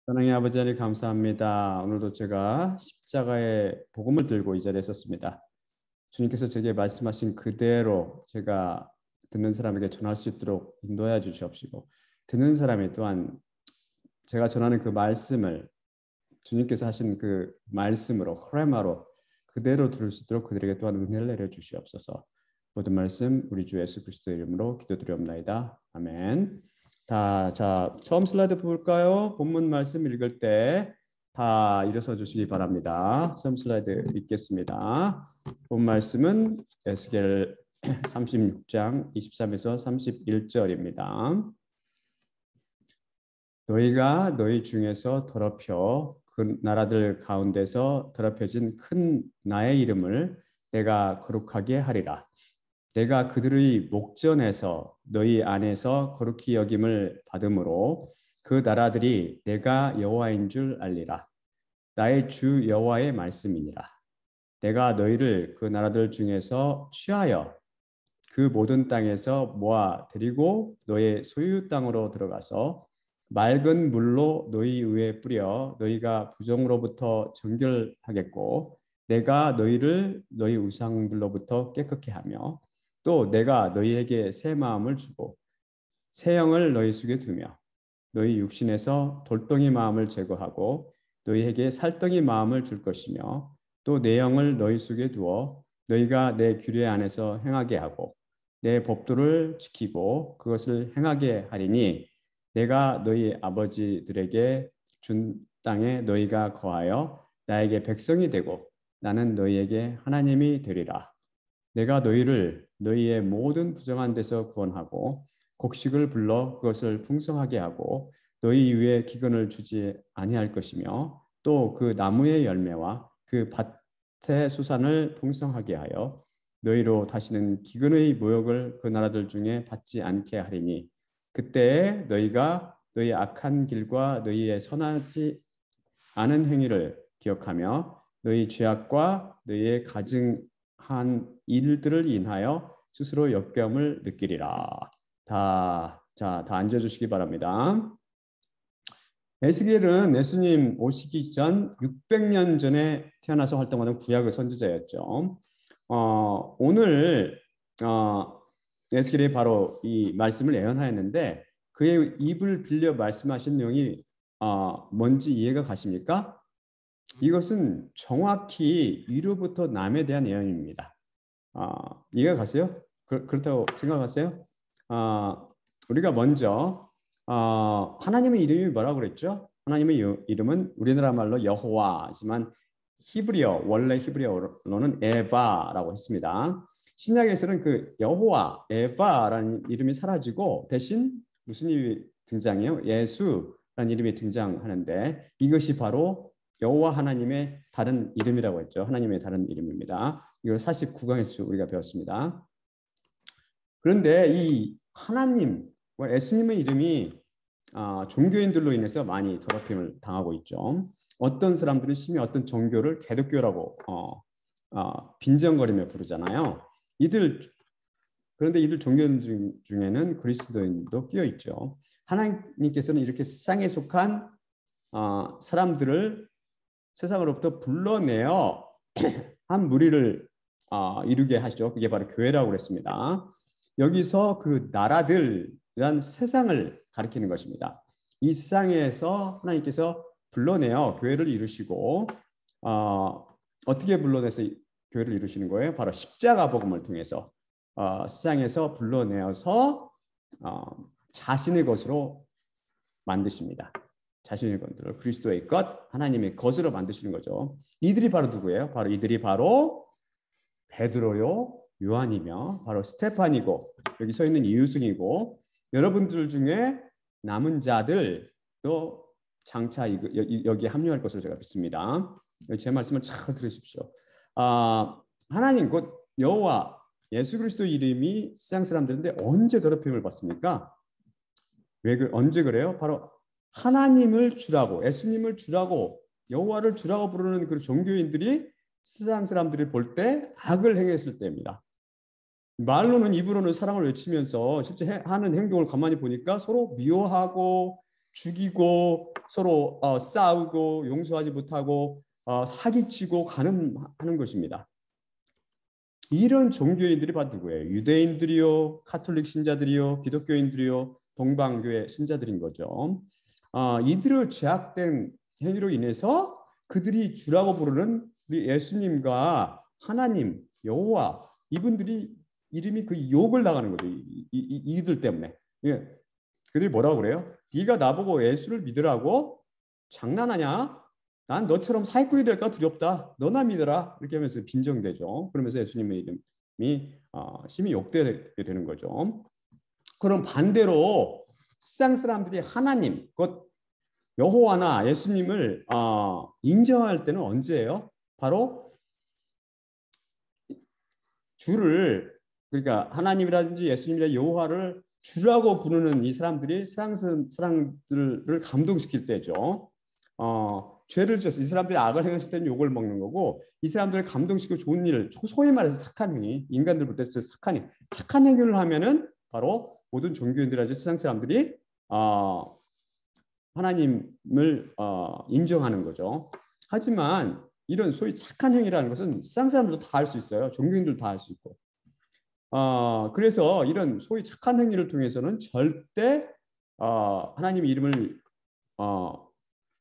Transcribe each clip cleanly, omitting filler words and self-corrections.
사랑의 아버지 하나님 감사합니다. 오늘도 제가 십자가의 복음을 들고 이 자리에 섰습니다. 주님께서 제게 말씀하신 그대로 제가 듣는 사람에게 전할 수 있도록 인도하여 주시옵시고, 듣는 사람이 또한 제가 전하는 그 말씀을 주님께서 하신 그 말씀으로 흐레마로 그대로 들을 수 있도록 그들에게 또한 은혜를 내려 주시옵소서. 모든 말씀 우리 주 예수 그리스도의 이름으로 기도드리옵나이다. 아멘. 자, 처음 슬라이드 볼까요? 본문 말씀 읽을 때 다 일어서 주시기 바랍니다. 처음 슬라이드 읽겠습니다. 본 말씀은 에스겔 36장 23에서 31절입니다. 너희가 너희 중에서 더럽혀 그 나라들 가운데서 더럽혀진 큰 나의 이름을 내가 거룩하게 하리라. 내가 그들의 목전에서 너희 안에서 거룩히 여김을 받음으로 그 나라들이 내가 여호와인 줄 알리라. 나의 주 여호와의 말씀이니라. 내가 너희를 그 나라들 중에서 취하여 그 모든 땅에서 모아 데리고 너의 소유 땅으로 들어가서 맑은 물로 너희 위에 뿌려 너희가 부정으로부터 정결하겠고, 내가 너희를 너희 우상들로부터 깨끗게 하며, 또 내가 너희에게 새 마음을 주고 새 영을 너희 속에 두며 너희 육신에서 돌덩이 마음을 제거하고 너희에게 살덩이 마음을 줄 것이며, 또 내 영을 너희 속에 두어 너희가 내 규례 안에서 행하게 하고 내 법도를 지키고 그것을 행하게 하리니, 내가 너희 아버지들에게 준 땅에 너희가 거하여 나에게 백성이 되고 나는 너희에게 하나님이 되리라. 내가 너희를 너희의 모든 부정한 데서 구원하고 곡식을 불러 그것을 풍성하게 하고 너희 위에 기근을 주지 아니할 것이며, 또 그 나무의 열매와 그 밭의 수산을 풍성하게 하여 너희로 다시는 기근의 모욕을 그 나라들 중에 받지 않게 하리니, 그때에 너희가 너희 악한 길과 너희의 선하지 않은 행위를 기억하며 너희 죄악과 너희의 가증한 일들을 인하여 스스로 역경을 느끼리라. 다 앉아주시기 바랍니다. 에스겔은 예수님 오시기 전 600년 전에 태어나서 활동하던 구약의 선지자였죠. 오늘 에스겔이 바로 이 말씀을 예언하였는데, 그의 입을 빌려 말씀하신 내용이 뭔지 이해가 가십니까? 이것은 정확히 위로부터 남에 대한 예언입니다. 이해가 가세요? 그렇다고 생각하세요? 우리가 먼저 하나님의 이름이 뭐라고 그랬죠? 하나님의 이름은 우리나라 말로 여호와지만 원래 히브리어로는 에바라고 했습니다. 신약에서는 그 여호와, 에바라는 이름이 사라지고 대신 무슨 이름이 등장해요? 예수라는 이름이 등장하는데, 이것이 바로 여호와 하나님의 다른 이름이라고 했죠. 하나님의 다른 이름입니다. 이걸 49강에서 우리가 배웠습니다. 그런데 이 하나님, 예수님의 이름이 종교인들로 인해서 많이 더럽힘을 당하고 있죠. 어떤 사람들은 심히 어떤 종교를 개독교라고 빈정거리며 부르잖아요. 그런데 이들 종교인 중에는 그리스도인도 끼어 있죠. 하나님께서는 이렇게 세상에 속한 사람들을 세상으로부터 불러내어 한 무리를 이루게 하시죠. 그게 바로 교회라고 그랬습니다. 여기서 그 나라들이란 세상을 가리키는 것입니다. 이 세상에서 하나님께서 불러내어 교회를 이루시고, 어떻게 불러내서 교회를 이루시는 거예요? 바로 십자가 복음을 통해서 세상에서 불러내어서 자신의 것으로 만드십니다. 자신의 것들을 그리스도의 것, 하나님의 것으로 만드시는 거죠. 이들이 바로 누구예요? 이들이 바로 베드로요, 요한이며 바로 스테판이고, 여기 서 있는 이유승이고, 여러분들 중에 남은 자들도 장차 여기에 합류할 것으로 제가 믿습니다. 제 말씀을 잘 들으십시오. 하나님 곧 여호와 예수 그리스도 이름이 세상 사람들인데 언제 더럽힘을 받습니까? 언제 그래요? 바로 하나님을 주라고, 예수님을 주라고, 여호와를 주라고 부르는 그 종교인들이 세상 사람들이 볼 때 악을 행했을 때입니다. 말로는, 입으로는 사랑을 외치면서 실제 하는 행동을 가만히 보니까 서로 미워하고 죽이고 서로 싸우고 용서하지 못하고 사기치고 하는 것입니다. 이런 종교인들이 바로 누구예요? 유대인들이요, 카톨릭 신자들이요, 기독교인들이요, 동방교회 신자들인 거죠. 이들의 죄악된 행위로 인해서 그들이 주라고 부르는 우리 예수님과 하나님, 여호와 이분들이 이름이 그 욕을 나가는 거죠. 이들 때문에. 예. 그들이 뭐라고 그래요? 네가 나보고 예수를 믿으라고? 장난하냐? 난 너처럼 사기꾼이 될까 두렵다. 너나 믿어라. 이렇게 하면서 빈정대죠. 그러면서 예수님의 이름이 심히 욕되게 되는 거죠. 그럼 반대로 세상 사람들이 하나님, 곧 여호와나 예수님을 인정할 때는 언제예요? 바로 주를, 그러니까 하나님이라든지 예수님이나 여호와를 주라고 부르는 이 사람들이 세상 사람들을 감동시킬 때죠. 죄를 지어서 이 사람들이 악을 행했을 때는 욕을 먹는 거고, 이 사람들을 감동시키고 좋은 일을, 소위 말해서 착한 행위, 인간들 볼 때 착한 행위를 하면은 바로 모든 종교인들이라든지 세상 사람들이 하나님을 인정하는 거죠. 하지만 이런 소위 착한 행위라는 것은 세상 사람들도 다 할 수 있어요. 종교인들도 다 할 수 있고. 그래서 이런 소위 착한 행위를 통해서는 절대 하나님의 이름을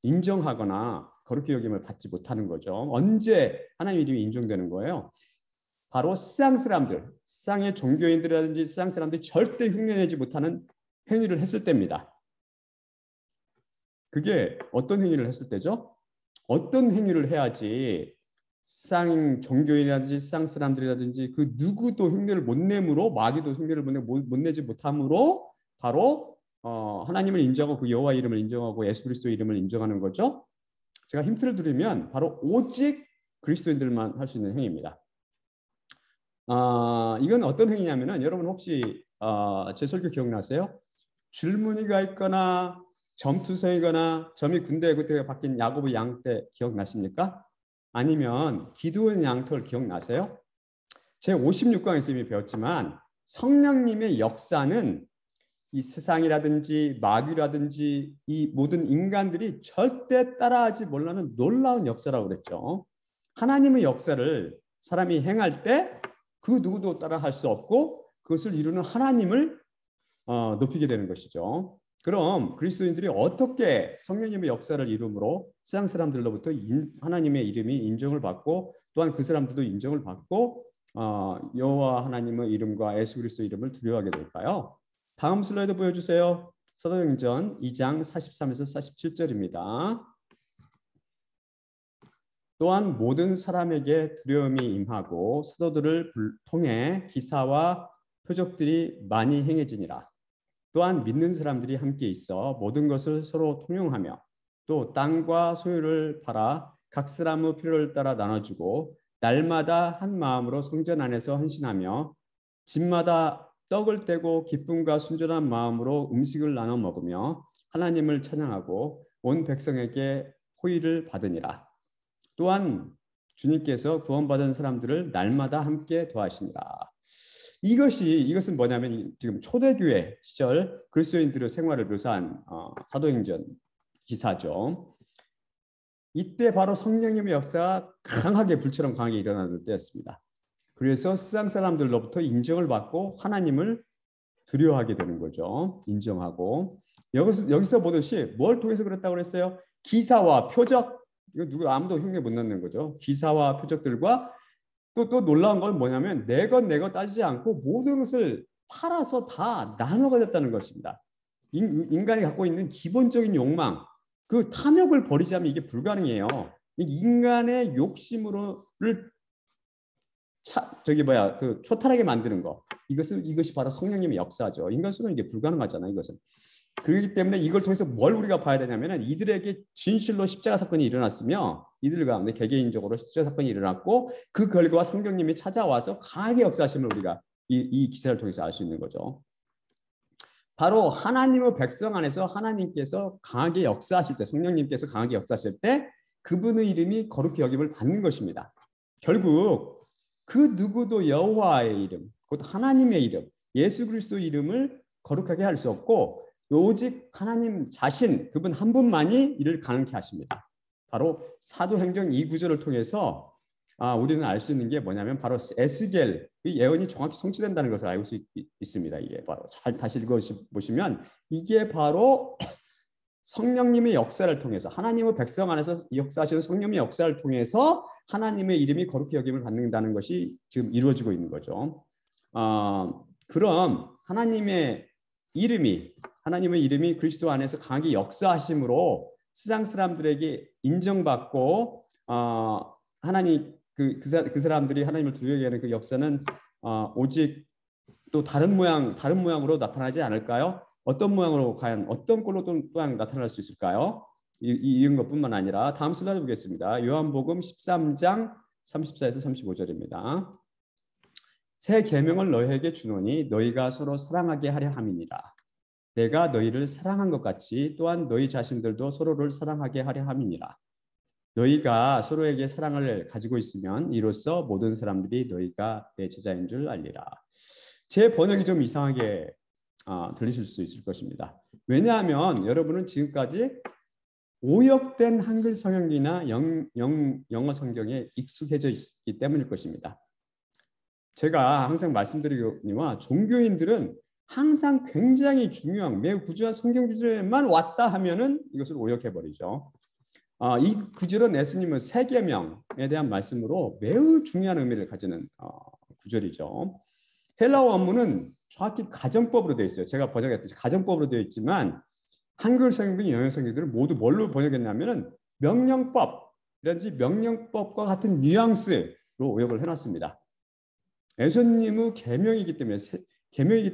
인정하거나 거룩히 여김을 받지 못하는 거죠. 언제 하나님의 이름이 인정되는 거예요? 바로 세상 사람들, 세상의 종교인들이라든지 세상 사람들이 절대 흉내내지 못하는 행위를 했을 때입니다. 그게 어떤 행위를 했을 때죠? 어떤 행위를 해야지 세상 종교인이라든지 세상 사람들이라든지 그 누구도 흉내를 못 내므로, 마귀도 흉내를 못 내지 못함으로 바로 하나님을 인정하고 그 여호와 이름을 인정하고 예수 그리스도 이름을 인정하는 거죠. 제가 힌트를 드리면 바로 오직 그리스도인들만 할 수 있는 행위입니다. 이건 어떤 행위냐면은 여러분 혹시 제 설교 기억나세요? 줄무늬가 있거나 점투성이거나 점이 군대 그때 바뀐 야고보 양 때 기억나십니까? 아니면 기드온 양털 기억나세요? 제 56강에서 이미 배웠지만 성령님의 역사는 이 세상이라든지 마귀라든지 이 모든 인간들이 절대 따라하지 못하는 놀라운 역사라고 그랬죠. 하나님의 역사를 사람이 행할 때 그 누구도 따라할 수 없고 그것을 이루는 하나님을 높이게 되는 것이죠. 그럼 그리스도인들이 어떻게 성령님의 역사를 이름으로 세상 사람들로부터 하나님의 이름이 인정을 받고 또한 그 사람들도 인정을 받고 여호와 하나님의 이름과 예수 그리스도 이름을 두려워하게 될까요? 다음 슬라이드 보여주세요. 사도행전 2장 43에서 47절입니다. 또한 모든 사람에게 두려움이 임하고 사도들을 통해 기사와 표적들이 많이 행해지니라. 또한 믿는 사람들이 함께 있어 모든 것을 서로 통용하며 또 땅과 소유를 팔아 각 사람의 필요를 따라 나눠주고 날마다 한 마음으로 성전 안에서 헌신하며 집마다 떡을 떼고 기쁨과 순전한 마음으로 음식을 나눠 먹으며 하나님을 찬양하고 온 백성에게 호의를 받으니라. 또한 주님께서 구원받은 사람들을 날마다 함께 도하시니라. 이것은 뭐냐면 지금 초대교회 시절 그리스도인들의 생활을 묘사한 사도행전 기사죠. 이때 바로 성령님의 역사가 강하게 불처럼 강하게 일어나는 때였습니다. 그래서 세상 사람들로부터 인정을 받고 하나님을 두려워하게 되는 거죠. 인정하고 여기서 보듯이 뭘 통해서 그랬다고 그랬어요? 기사와 표적, 이거 누구 아무도 흉내 못 넣는 거죠. 기사와 표적들과 또 놀라운 건 뭐냐면 내 것 따지지 않고 모든 것을 팔아서 다 나눠 가졌다는 것입니다. 인간이 갖고 있는 기본적인 욕망, 그 탐욕을 버리자면 이게 불가능해요. 인간의 욕심으로를 초탈하게 만드는 거. 이것이 바로 성령님의 역사죠. 인간수는 이게 불가능하잖아요. 이것은. 그렇기 때문에 이걸 통해서 뭘 우리가 봐야 되냐면은 이들에게 진실로 십자가 사건이 일어났으며 이들 가운데 개개인적으로 십자가 사건이 일어났고 그 결과 성령님이 찾아와서 강하게 역사하심을 우리가 이 기사를 통해서 알 수 있는 거죠. 바로 하나님의 백성 안에서 하나님께서 강하게 역사하실 때, 성령님께서 강하게 역사하실 때 그분의 이름이 거룩히 여김을 받는 것입니다. 결국 그 누구도 여호와의 이름, 곧 하나님의 이름, 예수 그리스도의 이름을 거룩하게 할 수 없고 오직 하나님 자신 그분 한 분만이 이를 가능케 하십니다. 바로 사도행전 2구절을 통해서 우리는 알 수 있는 게 뭐냐면 바로 에스겔의 예언이 정확히 성취된다는 것을 알고 있습니다. 이게 바로 잘 다시 읽어보시면 이게 바로 성령님의 역사를 통해서 하나님의 백성 안에서 역사하시는 성령의 역사를 통해서 하나님의 이름이 거룩히 여김을 받는다는 것이 지금 이루어지고 있는 거죠. 그럼 하나님의 이름이 그리스도 안에서 강하게 역사하심으로 세상 사람들에게 인정받고 하나님 그 사람들이 하나님을 두려워하게 하는 그 역사는 오직 또 다른 모양으로 나타나지 않을까요? 어떤 모양으로 과연 어떤 꼴로 또한 나타날 수 있을까요? 이런 것뿐만 아니라 다음 슬라이드 보겠습니다. 요한복음 13장 34에서 35절입니다. 새 계명을 너희에게 주노니 너희가 서로 사랑하게 하려 함이니라. 내가 너희를 사랑한 것 같이 또한 너희 자신들도 서로를 사랑하게 하려 함이니라. 너희가 서로에게 사랑을 가지고 있으면 이로써 모든 사람들이 너희가 내 제자인 줄 알리라. 제 번역이 좀 이상하게 들리실 수 있을 것입니다. 왜냐하면 여러분은 지금까지 오역된 한글 성경이나 영어 성경에 익숙해져 있기 때문일 것입니다. 제가 항상 말씀드리거니와 종교인들은 항상 굉장히 중요한 매우 구조한 성경 구절에만 왔다 하면은 이것을 오역해버리죠. 이 구절은 예수님의 새 계명에 대한 말씀으로 매우 중요한 의미를 가지는 구절이죠. 헬라어 원문은 정확히 가정법으로 되어 있어요. 제가 번역했듯이 가정법으로 되어 있지만 한글 성경이 영어 성경들은 모두 뭘로 번역했냐면은 명령법이라든지 명령법과 같은 뉘앙스로 오역을 해놨습니다. 예수님의 계명이기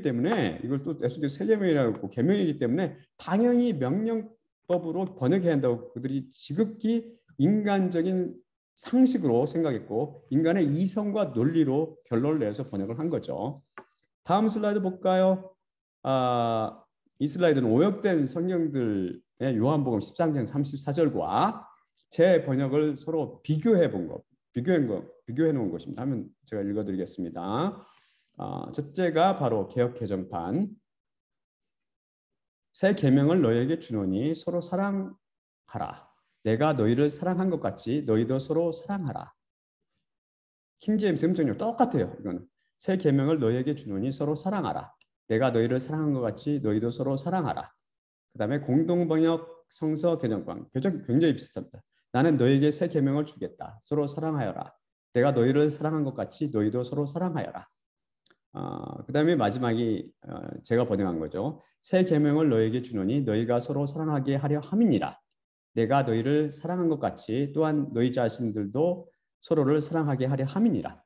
때문에 이걸 또 예수님의 새 계명이라고 하고 계명이기 때문에 당연히 명령법으로 번역해야 한다고 그들이 지극히 인간적인 상식으로 생각했고 인간의 이성과 논리로 결론을 내서 번역을 한 거죠. 다음 슬라이드 볼까요? 이 슬라이드는 오역된 성경들의 요한복음 13장 34절과 제 번역을 서로 비교해 놓은 것입니다. 하면 제가 읽어드리겠습니다. 첫째가 바로 개역 개정판. 새 계명을 너희에게 주노니 서로 사랑하라. 내가 너희를 사랑한 것 같이 너희도 서로 사랑하라. 킹제임스 음정료 똑같아요. 이거는 새 계명을 너희에게 주노니 서로 사랑하라. 내가 너희를 사랑한 것 같이 너희도 서로 사랑하라. 그 다음에 공동번역 성서 개정판 굉장히 비슷합니다. 나는 너희에게 새 계명을 주겠다. 서로 사랑하여라. 내가 너희를 사랑한 것 같이 너희도 서로 사랑하여라. 그 다음에 마지막이 제가 번역한 거죠. 새 계명을 너희에게 주노니 너희가 서로 사랑하게 하려 함이니라. 내가 너희를 사랑한 것 같이 또한 너희 자신들도 서로를 사랑하게 하려 함이니라.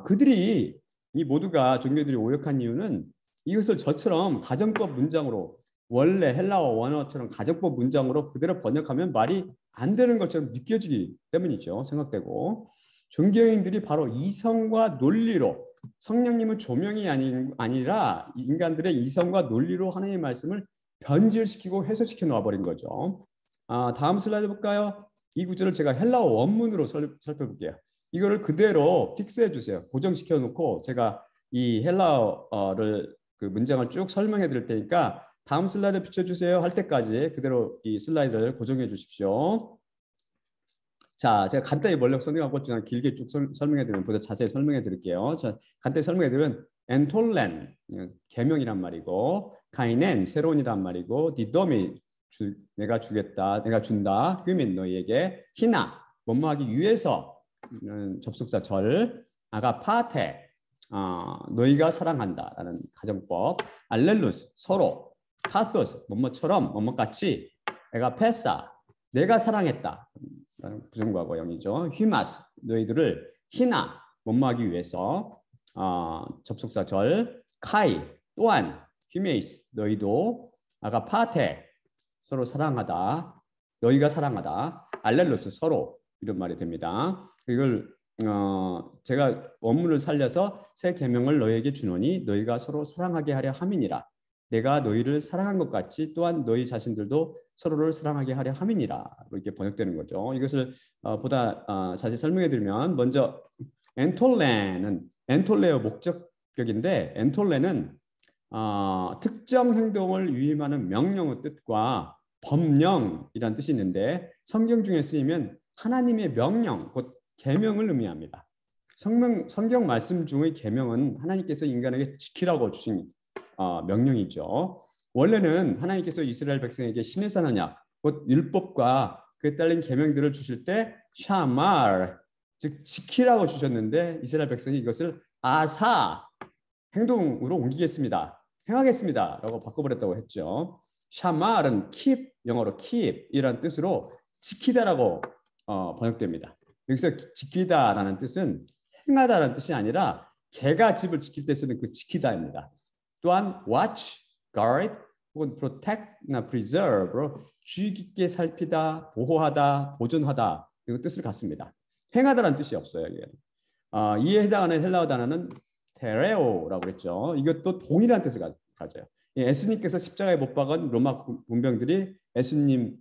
그들이 이 모두가 종교들이 오역한 이유는 이것을 저처럼 가정법 문장으로 원래 헬라어 원어처럼 가정법 문장으로 그대로 번역하면 말이 안 되는 것처럼 느껴지기 때문이죠. 생각되고 종교인들이 바로 이성과 논리로 성령님은 조명이 아니라 인간들의 이성과 논리로 하나님의 말씀을 변질시키고 해소시켜 놓아버린 거죠. 다음 슬라이드 볼까요? 이 구절을 제가 헬라어 원문으로 살펴볼게요. 이거를 그대로 픽스해 주세요. 고정시켜 놓고 제가 이 헬라어를 그 문장을 쭉 설명해 드릴 테니까 다음 슬라이드 비춰주세요 할 때까지 그대로 이 슬라이드를 고정해 주십시오. 자, 제가 간단히 원래 설명하고 그냥 길게 쭉 설명해 드리면 보다 자세히 설명해 드릴게요. 자, 간단히 설명해 드리면 엔톨렌 계명이란 말이고 카이넨 새로운이란 말이고 디돔이 내가 주겠다, 내가 준다, 휴민 너희에게 히나 뭐뭐하기 위해서 접속사 절, 아가파테 너희가 사랑한다라는 가정법, 알렐루스 서로, 카토스 뭐뭐처럼 뭐뭐같이, 에가페사 내가 사랑했다 부정과거 형이죠. 히마스 너희들을 히나 뭐뭐하기 위해서 접속사 절, 카이 또한 히메이스 너희도, 아가파테 서로 사랑하다 너희가 사랑하다, 알렐루스 서로 이런 말이 됩니다. 이걸 제가 원문을 살려서 새 계명을 너희에게 주노니 너희가 서로 사랑하게 하려 함이니라. 내가 너희를 사랑한 것 같이 또한 너희 자신들도 서로를 사랑하게 하려 함이니라. 이렇게 번역되는 거죠. 이것을 보다 자세히 설명해 드리면 먼저 엔톨레는 엔톨레의 목적격인데 엔톨레는 특정 행동을 위임하는 명령의 뜻과 법령이란 뜻이 있는데 성경 중에 쓰이면 하나님의 명령, 곧 계명을 의미합니다. 성경 말씀 중의 계명은 하나님께서 인간에게 지키라고 주신 명령이죠. 원래는 하나님께서 이스라엘 백성에게 신의 언약, 곧 율법과 그에 따른 계명들을 주실 때 샤말, 즉 지키라고 주셨는데 이스라엘 백성이 이것을 아사, 행동으로 옮기겠습니다, 행하겠습니다 라고 바꿔버렸다고 했죠. 샤말은 keep, 영어로 keep 이란 뜻으로 지키다라고 번역됩니다. 여기서 지키다라는 뜻은 행하다라는 뜻이 아니라 개가 집을 지킬 때 쓰는 그 지키다입니다. 또한 watch, guard 혹은 protect나 preserve로 주의 깊게 살피다, 보호하다, 보존하다 이 뜻을 갖습니다. 행하다라는 뜻이 없어요. 이에 해당하는 헬라어 단어는 테레오라고 그랬죠. 이것도 동일한 뜻을 가져요. 예수님께서 십자가에 못 박은 로마 군병들이 예수님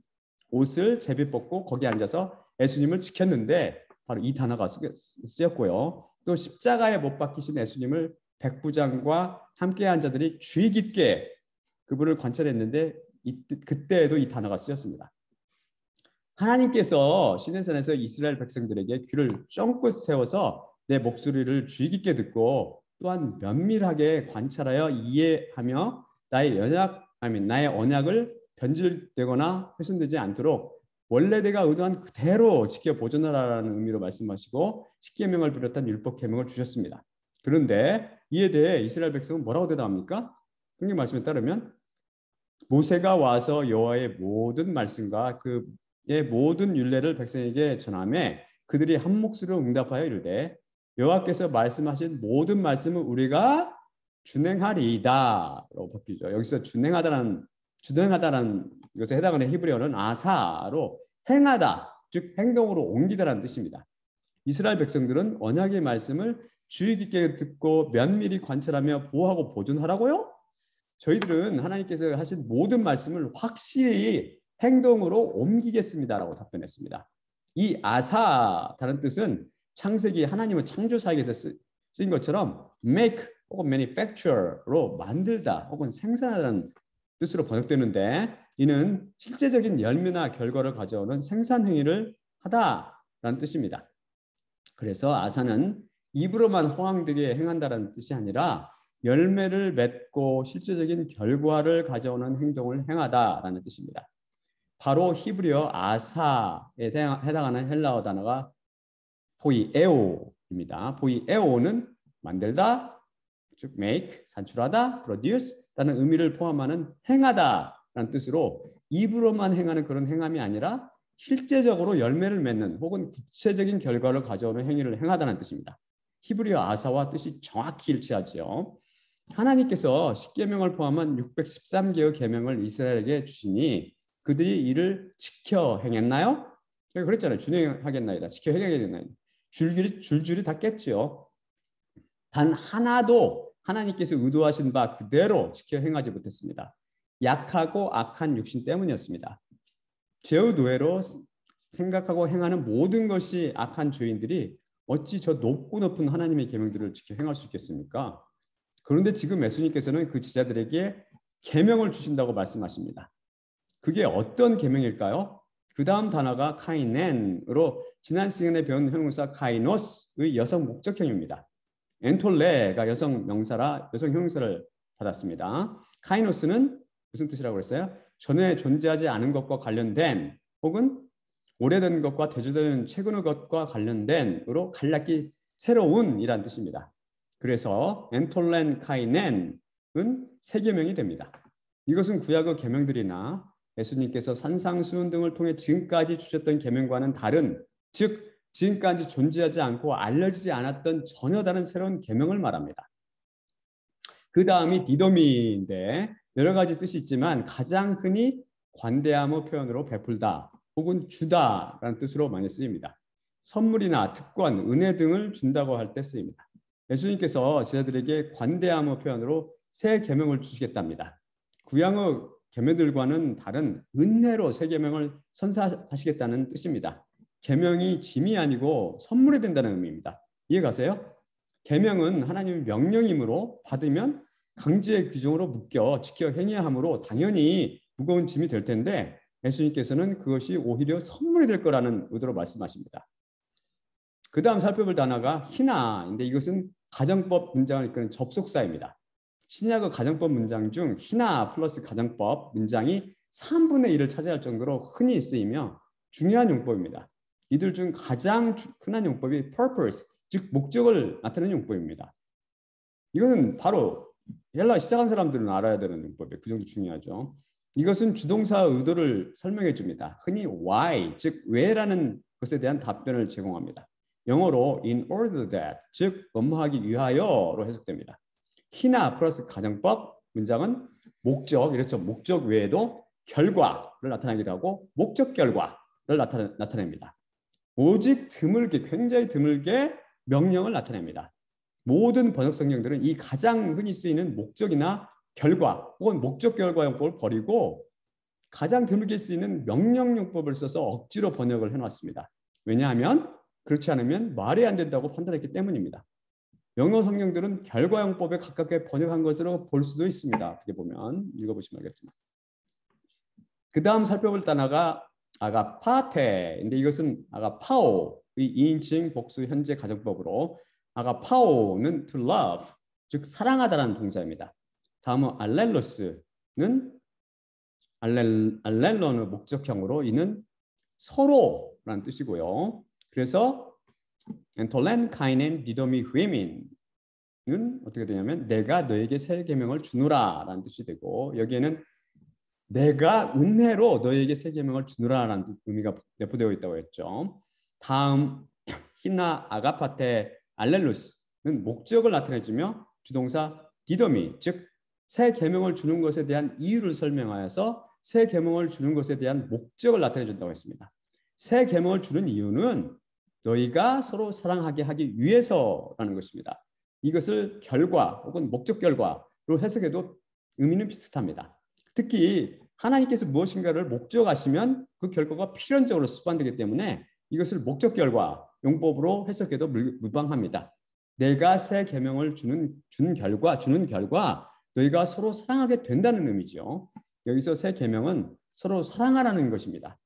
옷을 제비 뽑고 거기 앉아서 예수님을 지켰는데 바로 이 단어가 쓰였고요. 또 십자가에 못 박히신 예수님을 백부장과 함께한 자들이 주의 깊게 그분을 관찰했는데 그때에도 이 단어가 쓰였습니다. 하나님께서 시내산에서 이스라엘 백성들에게 귀를 쫑긋 세워서 내 목소리를 주의 깊게 듣고 또한 면밀하게 관찰하여 이해하며 나의 언약을 변질되거나 훼손되지 않도록 원래 내가 의도한 그대로 지켜 보존하라는 의미로 말씀하시고 십계명을 비롯한 율법 계명을 주셨습니다. 그런데 이에 대해 이스라엘 백성은 뭐라고 대답합니까? 성경 말씀에 따르면 모세가 와서 여호와의 모든 말씀과 그의 모든 율례를 백성에게 전하매 그들이 한 목소리로 응답하여 이르되 여호와께서 말씀하신 모든 말씀을 우리가 준행하리이다라고 바뀌죠. 여기서 준행하다라는 것에 해당하는 히브리어는 아사로 행하다, 즉 행동으로 옮기다라는 뜻입니다. 이스라엘 백성들은 언약의 말씀을 주의 깊게 듣고 면밀히 관찰하며 보호하고 보존하라고요? 저희들은 하나님께서 하신 모든 말씀을 확실히 행동으로 옮기겠습니다라고 답변했습니다. 이 아사 다른 뜻은 창세기 하나님은 창조사에게서 쓰인 것처럼 make 혹은 manufacture로 만들다 혹은 생산하다는 뜻으로 번역되는데 이는 실제적인 열매나 결과를 가져오는 생산 행위를 하다라는 뜻입니다. 그래서 아사는 입으로만 호황되게 행한다라는 뜻이 아니라 열매를 맺고 실제적인 결과를 가져오는 행동을 행하다라는 뜻입니다. 바로 히브리어 아사에 해당하는 헬라어 단어가 포이에오입니다. 포이에오는 만들다, 즉 make, 산출하다, produce라는 의미를 포함하는 행하다라는 뜻으로 입으로만 행하는 그런 행함이 아니라 실제적으로 열매를 맺는 혹은 구체적인 결과를 가져오는 행위를 행하다는 뜻입니다. 히브리어 아사와 뜻이 정확히 일치하죠. 하나님께서 십계명을 포함한 613개의 계명을 이스라엘에게 주시니 그들이 이를 지켜 행했나요? 제가 그랬잖아요. 준행하겠나이다. 지켜 행하겠나이다. 줄줄이 다 깼지요. 단 하나도 하나님께서 의도하신 바 그대로 지켜 행하지 못했습니다. 약하고 악한 육신 때문이었습니다. 죄의 노예로 생각하고 행하는 모든 것이 악한 죄인들이 어찌 저 높은 하나님의 계명들을 지켜 행할 수 있겠습니까? 그런데 지금 예수님께서는 그 제자들에게 계명을 주신다고 말씀하십니다. 그게 어떤 계명일까요? 그 다음 단어가 카이넨으로 지난 시간에 배운 형용사 카이노스의 여성 목적형입니다. 엔톨레가 여성 명사라 여성 형용사를 받았습니다. 카이노스는 무슨 뜻이라고 그랬어요? 전에 존재하지 않은 것과 관련된 혹은 오래된 것과 대조되는 최근의 것과 관련된으로 갈라기 새로운 이란 뜻입니다. 그래서 엔톨렌 카이넨은 세 계명이 됩니다. 이것은 구약의 계명들이나 예수님께서 산상수훈 등을 통해 지금까지 주셨던 계명과는 다른, 즉 지금까지 존재하지 않고 알려지지 않았던 전혀 다른 새로운 계명을 말합니다. 그 다음이 디도미인데 여러 가지 뜻이 있지만 가장 흔히 관대함의 표현으로 베풀다 혹은 주다라는 뜻으로 많이 쓰입니다. 선물이나 특권, 은혜 등을 준다고 할 때 쓰입니다. 예수님께서 제자들에게 관대함의 표현으로 새 계명을 주시겠답니다. 구약의 계명들과는 다른 은혜로 새 계명을 선사하시겠다는 뜻입니다. 계명이 짐이 아니고 선물이 된다는 의미입니다. 이해 가세요? 계명은 하나님의 명령이므로 받으면 강제 규정으로 묶여 지켜 행해야 하므로 당연히 무거운 짐이 될 텐데 예수님께서는 그것이 오히려 선물이 될 거라는 의도로 말씀하십니다. 그 다음 살펴볼 단어가 희나인데 이것은 가정법 문장을 이끄는 접속사입니다. 신약의 가정법 문장 중 희나 플러스 가정법 문장이 3분의 1을 차지할 정도로 흔히 쓰이며 중요한 용법입니다. 이들 중 가장 흔한 용법이 purpose, 즉 목적을 나타내는 용법입니다. 이거는 바로 헬라 시작한 사람들은 알아야 되는 용법이에요. 그 정도 중요하죠. 이것은 주동사 의도를 설명해 줍니다. 흔히 why, 즉 왜라는 것에 대한 답변을 제공합니다. 영어로 in order that, 즉 뭐뭐하기 위하여로 해석됩니다. 희나 플러스 가정법 문장은 목적, 이렇죠. 목적 외에도 결과를 나타내기도 하고 목적 결과를 나타냅니다. 오직 드물게, 굉장히 드물게 명령을 나타냅니다. 모든 번역 성경들은 이 가장 흔히 쓰이는 목적이나 결과 혹은 목적 결과 용법을 버리고 가장 드물게 쓰이는 명령 용법을 써서 억지로 번역을 해놨습니다. 왜냐하면 그렇지 않으면 말이 안 된다고 판단했기 때문입니다. 영어 성경들은 결과 용법에 가깝게 번역한 것으로 볼 수도 있습니다. 어떻게 보면 읽어보시면 알겠지만. 그 다음 살펴볼 단어가 아가파테인데 이것은 아가파오의 2인칭 복수 현재 가정법으로 아가파오는 to love, 즉 사랑하다라는 동사입니다. 다음은 알렐로스는 알렐로는 목적형으로 이는 서로라는 뜻이고요. 그래서 엔톨렌 카이넨 디도미 후에민은 어떻게 되냐면 내가 너에게 새 계명을 주노라라는 뜻이 되고 여기에는 내가 은혜로 너에게 새 계명을 주노라라는 의미가 내포되어 있다고 했죠. 다음 히나 아가파테 알렐루스는 목적을 나타내주며 주동사 디도미, 즉 새 계명을 주는 것에 대한 이유를 설명하여서 새 계명을 주는 것에 대한 목적을 나타내 준다고 했습니다. 새 계명을 주는 이유는 너희가 서로 사랑하게 하기 위해서라는 것입니다. 이것을 결과 혹은 목적 결과로 해석해도 의미는 비슷합니다. 특히 하나님께서 무엇인가를 목적하시면 그 결과가 필연적으로 수반되기 때문에 이것을 목적 결과 용법으로 해석해도 무방합니다. 내가 새 계명을 주는 결과 너희가 서로 사랑하게 된다는 의미죠. 여기서 새 계명은 서로 사랑하라는 것입니다.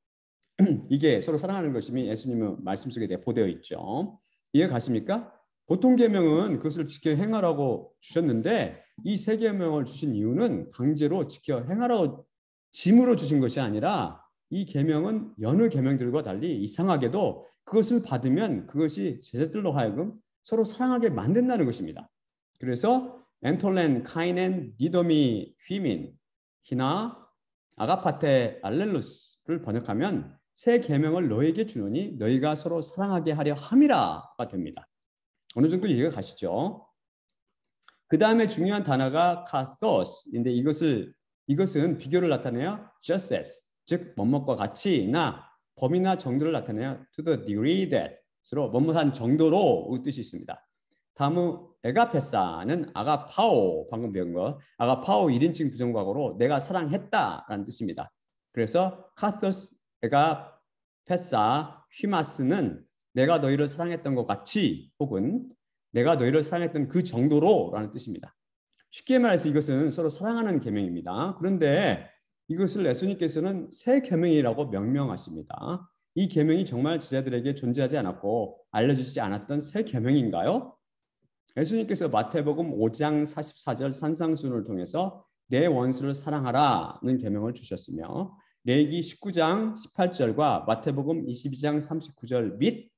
이게 서로 사랑하는 것임이 예수님의 말씀 속에 내포되어 있죠. 이해 가십니까? 보통 계명은 그것을 지켜 행하라고 주셨는데 이 새 계명을 주신 이유는 강제로 지켜 행하라고 짐으로 주신 것이 아니라 이 계명은 여느 계명들과 달리 이상하게도 그것을 받으면 그것이 제자들로 하여금 서로 사랑하게 만든다는 것입니다. 그래서 엔톨렌 카이넨 디도미 휘민 히나 아가파테 알렐루스를 번역하면 새 계명을 너에게 주노니 너희가 서로 사랑하게 하려 함이라가 됩니다. 어느 정도 이해가 가시죠? 그 다음에 중요한 단어가 카토스인데 이것은 비교를 나타내요. just as, 즉 뭐뭐과 같이나 범위나 정도를 나타내요. to the degree that으로 뭐뭐한 정도로 뜻이 있습니다. 다음은 에가페사는 아가파오, 방금 배운 거 아가파오 1인칭 부정과거로 내가 사랑했다라는 뜻입니다. 그래서 카토스 에가페사 휘마스는 내가 너희를 사랑했던 것 같이 혹은 내가 너희를 사랑했던 그 정도로라는 뜻입니다. 쉽게 말해서 이것은 서로 사랑하는 계명입니다. 그런데 이것을 예수님께서는 새 계명이라고 명명하십니다. 이 계명이 정말 제자들에게 존재하지 않았고 알려지지 않았던 새 계명인가요? 예수님께서 마태복음 5장 44절 산상수훈을 통해서 내 원수를 사랑하라는 계명을 주셨으며 레위기 19장 18절과 마태복음 22장 39절 및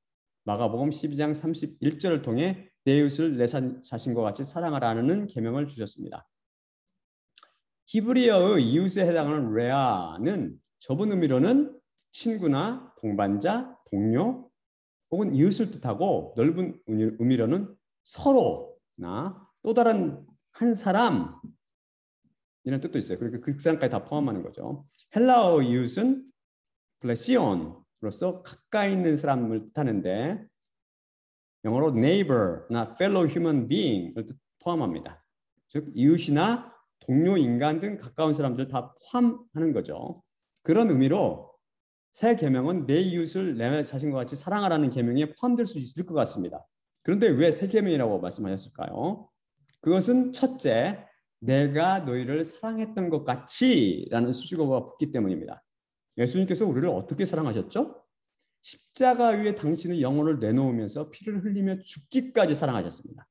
마가복음 12장 31절을 통해 내 이웃을 내 자신과 같이 사랑하라는 계명을 주셨습니다. 히브리어의 이웃에 해당하는 레아는 좁은 의미로는 친구나 동반자, 동료 혹은 이웃을 뜻하고 넓은 의미로는 서로나 또 다른 한 사람 이런 뜻도 있어요. 그리고 그 사람까지 다 포함하는 거죠. 헬라어 이웃은 플레시온으로서 가까이 있는 사람을 뜻하는데 영어로 neighbor나 fellow human being을 포함합니다. 즉 이웃이나 동료 인간 등 가까운 사람들 다 포함하는 거죠. 그런 의미로 새 계명은 내 이웃을 내 자신과 같이 사랑하라는 계명에 포함될 수 있을 것 같습니다. 그런데 왜 새 계명이라고 말씀하셨을까요? 그것은 첫째, 내가 너희를 사랑했던 것 같이라는 수식어가 붙기 때문입니다. 예수님께서 우리를 어떻게 사랑하셨죠? 십자가 위에 당신의 영혼을 내놓으면서 피를 흘리며 죽기까지 사랑하셨습니다.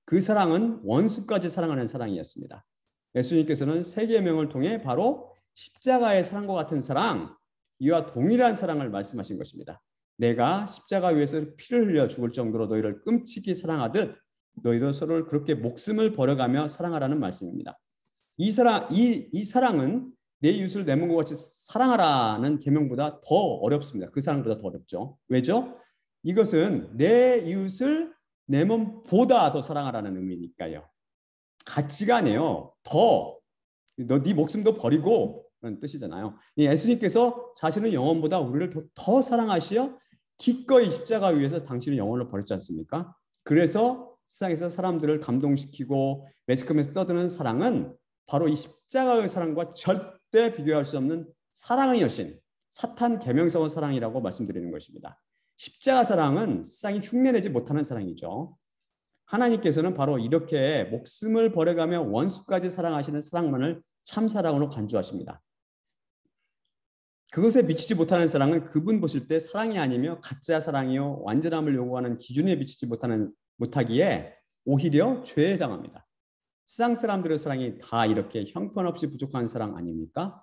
그 사랑은 원수까지 사랑하는 사랑이었습니다. 예수님께서는 세 계명을 통해 바로 십자가의 사랑과 같은 사랑, 이와 동일한 사랑을 말씀하신 것입니다. 내가 십자가 위에서 피를 흘려 죽을 정도로 너희를 끔찍이 사랑하듯 너희도 서로를 그렇게 목숨을 버려가며 사랑하라는 말씀입니다. 이 사랑은 내 이웃을 내 몸과 같이 사랑하라는 계명보다 더 어렵습니다. 그 사랑보다 더 어렵죠. 왜죠? 이것은 내 이웃을 내 몸보다 더 사랑하라는 의미니까요. 같이가 아니에요. 네 목숨도 버리고 그런 뜻이잖아요. 예수님께서 자신의 영혼보다 우리를 더 사랑하시어 기꺼이 십자가 위에서 당신의 영혼을 버렸지 않습니까? 그래서 세상에서 사람들을 감동시키고 매스컴에서 떠드는 사랑은 바로 이 십자가의 사랑과 절대 비교할 수 없는 사랑의 여신, 사탄 계명성의 사랑이라고 말씀드리는 것입니다. 십자가 사랑은 세상이 흉내내지 못하는 사랑이죠. 하나님께서는 바로 이렇게 목숨을 버려가며 원수까지 사랑하시는 사랑만을 참사랑으로 간주하십니다. 그것에 미치지 못하는 사랑은 그분 보실 때 사랑이 아니며 가짜 사랑이요 완전함을 요구하는 기준에 미치지 못하기에 오히려 죄에 당합니다. 세상 사람들의 사랑이 다 이렇게 형편없이 부족한 사랑 아닙니까?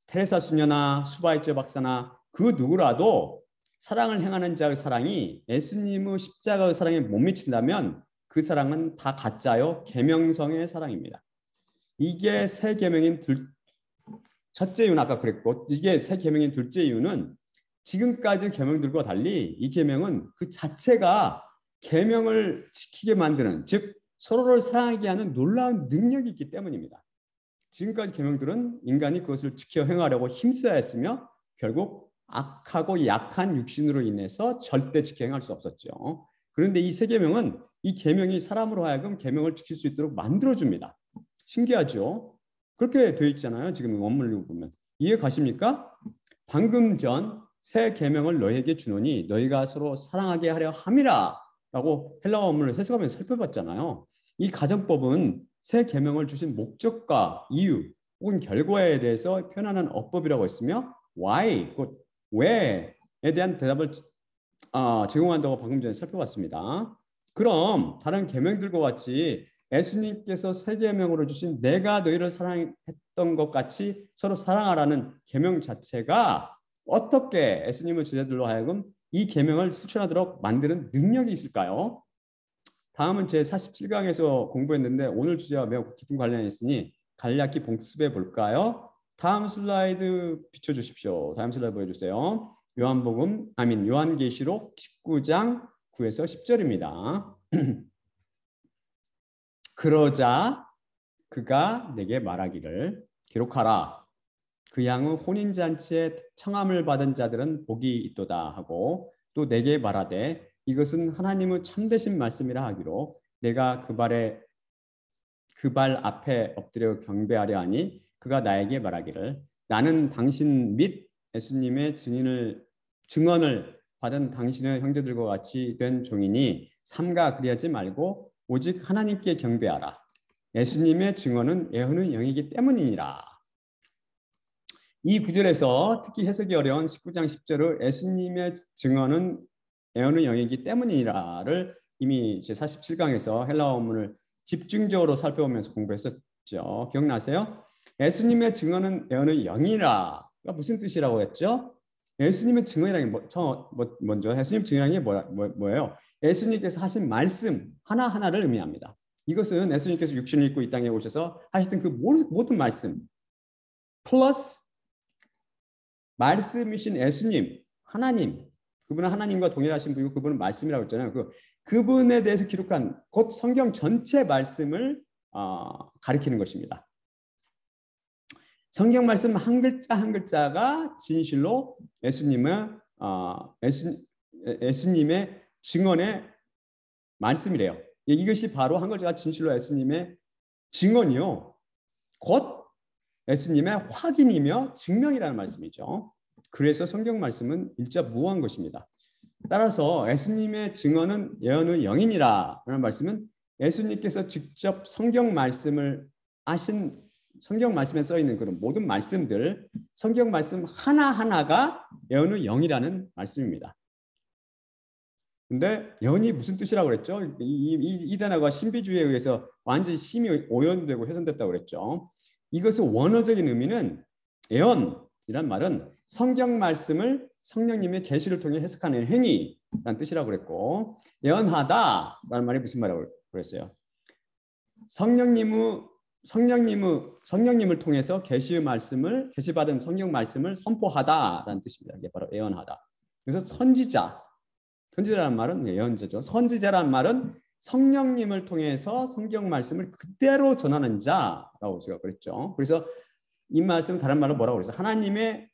테레사 수녀나 수바이처 박사나 그 누구라도 사랑을 행하는 자의 사랑이 예수님의 십자가의 사랑에 못 미친다면 그 사랑은 다 가짜요 계명성의 사랑입니다. 이게 새 계명인 첫째 이유는 아까 그랬고, 이게 새 계명인 둘째 이유는 지금까지 계명들과 달리 이 계명은 그 자체가 계명을 지키게 만드는, 즉 서로를 사랑하게 하는 놀라운 능력이 있기 때문입니다. 지금까지 계명들은 인간이 그것을 지켜 행하려고 힘써야 했으며 결국 악하고 약한 육신으로 인해서 절대 지켜 행할 수 없었죠. 그런데 이 새 계명은 이 계명이 사람으로 하여금 계명을 지킬 수 있도록 만들어줍니다. 신기하죠? 그렇게 되어 있잖아요. 지금 원문을 보면. 이해 가십니까? 방금 전 새 계명을 너희에게 주노니 너희가 서로 사랑하게 하려 함이라 라고 헬라어 원문을 해석하면서 살펴봤잖아요. 이 가정법은 새 계명을 주신 목적과 이유 혹은 결과에 대해서 표현하는 어법이라고 했으며 why, 곧 왜에 대한 대답을 제공한다고 방금 전에 살펴봤습니다. 그럼 다른 계명들과 같이 예수님께서 새 계명으로 주신 내가 너희를 사랑했던 것 같이 서로 사랑하라는 계명 자체가 어떻게 예수님의 제자들로 하여금 이 계명을 실천하도록 만드는 능력이 있을까요? 다음은 제 47강에서 공부했는데 오늘 주제와 매우 깊은 관련이 있으니 간략히 복습해 볼까요? 다음 슬라이드 비춰주십시오. 다음 슬라이드 보여주세요. 요한계시록 19장 9에서 10절입니다. 그러자 그가 내게 말하기를 기록하라. 그 양의 혼인잔치에 청함을 받은 자들은 복이 있도다 하고 또 내게 말하되 이것은 하나님의 참되신 말씀이라 하기로 내가 그 발 앞에 엎드려 경배하려 하니 그가 나에게 말하기를 나는 당신 및 예수님의 증언을 받은 당신의 형제들과 같이 된 종이니 삼가 그리하지 말고 오직 하나님께 경배하라. 예수님의 증언은 예언의 영이기 때문이니라. 이 구절에서 특히 해석이 어려운 19장 10절의 예수님의 증언은 예언의 영이기 때문이라를 이미 제 47강에서 헬라어 원문을 집중적으로 살펴보면서 공부했었죠. 기억나세요? 예수님의 증언은 예언의 영이라가 무슨 뜻이라고 했죠? 예수님의 증언이라는 게 먼저 예수님 증언이라는 게 뭐예요? 예수님께서 하신 말씀 하나하나를 의미합니다. 이것은 예수님께서 육신을 입고 이 땅에 오셔서 하셨던 그 모든 말씀 플러스 말씀이신 예수님, 하나님, 그분은 하나님과 동일하신 분이고 그분은 말씀이라고 했잖아요. 그분에 대해서 기록한 곧 성경 전체 말씀을 가리키는 것입니다. 성경 말씀 한 글자 한 글자가 진실로 예수님의 증언의 말씀이래요. 이것이 바로 한 글자가 진실로 예수님의 증언이요. 곧 예수님의 확인이며 증명이라는 말씀이죠. 그래서 성경 말씀은 일자무한 것입니다. 따라서 예수님의 증언은 예언의 영이니라 라는 말씀은 예수님께서 직접 성경 말씀을 아신 성경 말씀에 써 있는 그런 모든 말씀들, 성경 말씀 하나하나가 예언의 영이라는 말씀입니다. 근데 예언이 무슨 뜻이라고 그랬죠? 이 단어가 신비주의에 의해서 완전히 심히 오염되고 훼손됐다고 그랬죠. 이것의 원어적인 의미는 예언이란 말은 성경 말씀을 성령님의 계시를 통해 해석하는 행위라는 뜻이라고 그랬고, 예언하다라는 말이 무슨 말이라고 그랬어요? 성령님을 통해서 계시의 말씀을, 계시받은 성경 말씀을 선포하다라는 뜻입니다. 이게 바로 예언하다. 그래서 선지자라는 말은 예언자죠. 선지자라는 말은 성령님을 통해서 성경 말씀을 그대로 전하는 자라고 제가 그랬죠. 그래서 이 말씀 다른 말로 뭐라고 그랬어요? 하나님의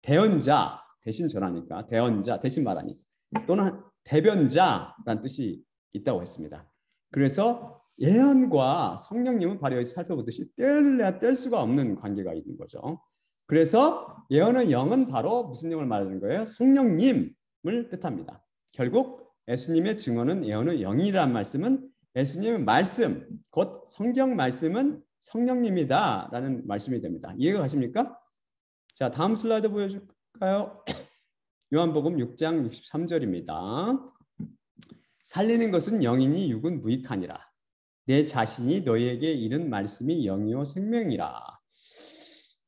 대언자, 대신 전하니까 대언자, 대신 말하니까, 또는 대변자라는 뜻이 있다고 했습니다. 그래서 예언과 성령님은 바로 여기서 살펴보듯이 뗄래야 뗄 수가 없는 관계가 있는 거죠. 그래서 예언의 영은 바로 무슨 영을 말하는 거예요? 성령님을 뜻합니다. 결국 예수님의 증언은 예언의 영이라는 말씀은 예수님의 말씀, 곧 성경 말씀은 성령님이다라는 말씀이 됩니다. 이해가 가십니까? 자, 다음 슬라이드 보여줄까요? 요한복음 6장 63절입니다. 살리는 것은 영이니 육은 무익하니라. 내 자신이 너희에게 이른 말씀이 영이요 생명이라.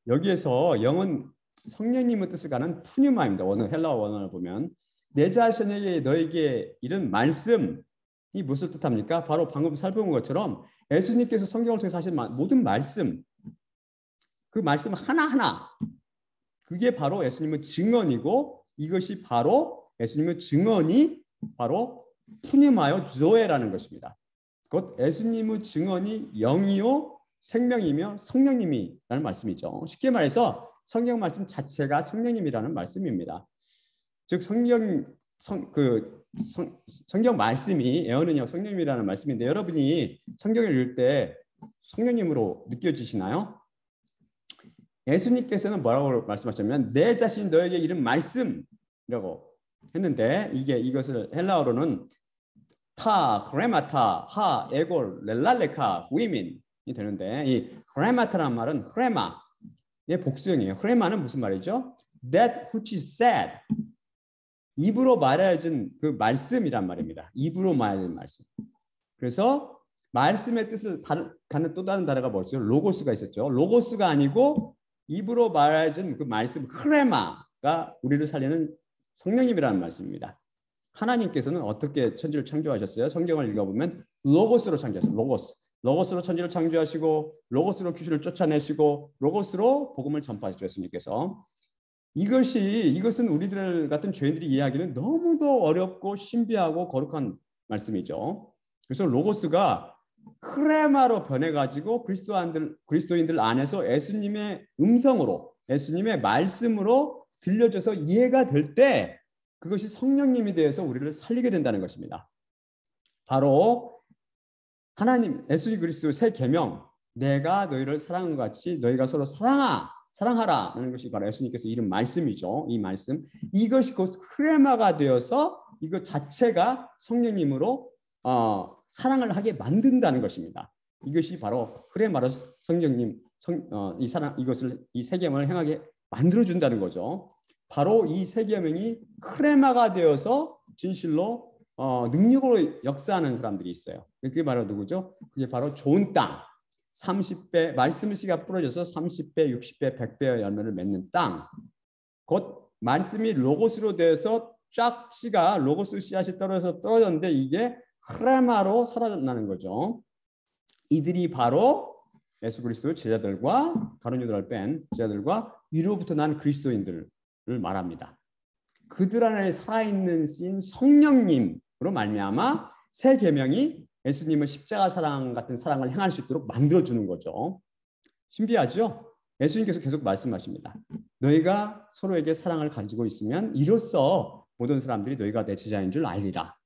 여기에서 영은 성령님의 뜻을 가는 푸뉴마입니다. 헬라어 원어를 보면 내 자신에게 너에게 이른 말씀이 무엇을 뜻합니까? 바로 방금 살펴본 것처럼 예수님께서 성경을 통해서 하신 모든 말씀, 그 말씀 하나하나, 그게 바로 예수님의 증언이고, 이것이 바로 예수님의 증언이 바로 푸니마요 조에라는 것입니다. 곧 예수님의 증언이 영이요 생명이며 성령님이라는 말씀이죠. 쉽게 말해서 성경 말씀 자체가 성령님이라는 말씀입니다. 즉 성경 말씀이 예언은요 성령님이라는 말씀인데, 여러분이 성경을 읽을 때 성령님으로 느껴지시나요? 예수님께서는 뭐라고 말씀하셨냐면 내 자신 너에게 이른 말씀이라고 했는데, 이것을 헬라어로는 타, 크레마타, 하, 에골, 렐랄레카, 후이민이 되는데, 이 크레마타라는 말은 크레마의 복수형이에요. 크레마는 무슨 말이죠? That which is said. 입으로 말해진 그 말씀이란 말입니다. 입으로 말해진 말씀. 그래서 말씀의 뜻을 갖는 또 다른 단어가 뭐죠? 로고스가 있었죠. 로고스가 아니고 입으로 말해진 그 말씀, 크레마가 우리를 살리는 성령님이라는 말씀입니다. 하나님께서는 어떻게 천지를 창조하셨어요? 성경을 읽어보면 로고스로 창조하셨어요. 로고스로 천지를 창조하시고, 로고스로 귀신을 쫓아내시고, 로고스로 복음을 전파하셨죠. 예수님께서. 이것은 우리들 같은 죄인들이 이해하기는 너무도 어렵고 신비하고 거룩한 말씀이죠. 그래서 로고스가 크레마로 변해가지고 그리스도인들 안에서 예수님의 음성으로, 예수님의 말씀으로 들려져서 이해가 될 때, 그것이 성령님이 되어서 우리를 살리게 된다는 것입니다. 바로 하나님, 예수 그리스도의 새 계명, 내가 너희를 사랑한 것 같이 너희가 서로 사랑하라는 것이 바로 예수님께서 이른 말씀이죠. 이 말씀, 이것이 곧 크레마가 되어서 이것 자체가 성령님으로 사랑을 하게 만든다는 것입니다. 이것이 바로 크레마로 성령님 이 새 계명을 행하게 만들어 준다는 거죠. 바로 이 새 계명이 크레마가 되어서 진실로 능력으로 역사하는 사람들이 있어요. 그게 바로 누구죠? 그게 바로 좋은 땅. 30배 말씀 씨가 뿌려져서 30배, 60배, 100배의 열매를 맺는 땅. 곧 말씀이 로고스로 되어서 쫙 씨가 로고스 씨앗이 떨어졌는데 이게 크레마로 살아나는 거죠. 이들이 바로 예수 그리스도의 제자들과 가룟 유다를 뺀 제자들과 위로부터 난 그리스도인들을 말합니다. 그들 안에 살아있는 신 성령님으로 말미암아 새 계명이 예수님의 십자가 사랑 같은 사랑을 행할 수 있도록 만들어주는 거죠. 신비하죠? 예수님께서 계속 말씀하십니다. 너희가 서로에게 사랑을 가지고 있으면 이로써 모든 사람들이 너희가 내 제자인 줄 알리라.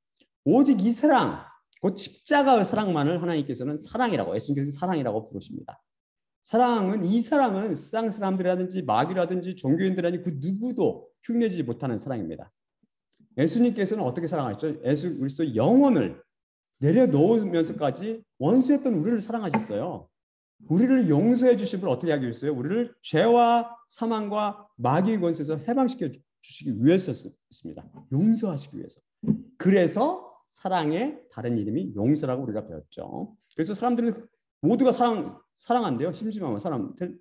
오직 이 사랑, 곧 십자가의 사랑만을 하나님께서는 사랑이라고, 예수님께서 사랑이라고 부르십니다. 이 사랑은 세상 사람들이라든지 마귀라든지 종교인들이라든지 그 누구도 흉내지지 못하는 사랑입니다. 예수님께서는 어떻게 사랑하셨죠? 예수 그리스도의 영혼을 내려놓으면서까지 원수했던 우리를 사랑하셨어요. 우리를 용서해 주심을 어떻게 하기 위해서요? 우리를 죄와 사망과 마귀의 권세에서 해방시켜 주시기 위해서였습니다. 용서하시기 위해서. 그래서 사랑의 다른 이름이 용서라고 우리가 배웠죠. 그래서 사람들은 모두가 사랑한대요. 심심하면 사람들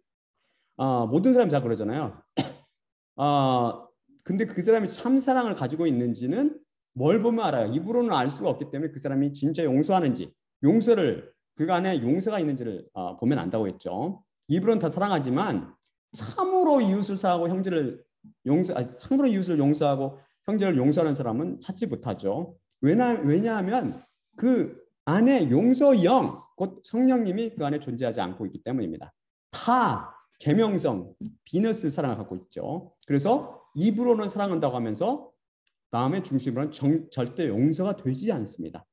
모든 사람이 다 그러잖아요. 근데 그 사람이 참 사랑을 가지고 있는지는 뭘 보면 알아요. 입으로는 알 수가 없기 때문에 그 사람이 진짜 용서하는지, 용서를 그 안에 용서가 있는지를 보면 안다고 했죠. 입으로는 다 사랑하지만 참으로 이웃을 사랑하고 형제를 참으로 이웃을 용서하고 형제를 용서하는 사람은 찾지 못하죠. 왜냐하면 그 안에 용서영, 곧 성령님이 그 안에 존재하지 않고 있기 때문입니다. 다 계명성, 비너스 사랑을 갖고 있죠. 그래서 입으로는 사랑한다고 하면서 마음의 중심으로는 절대 용서가 되지 않습니다.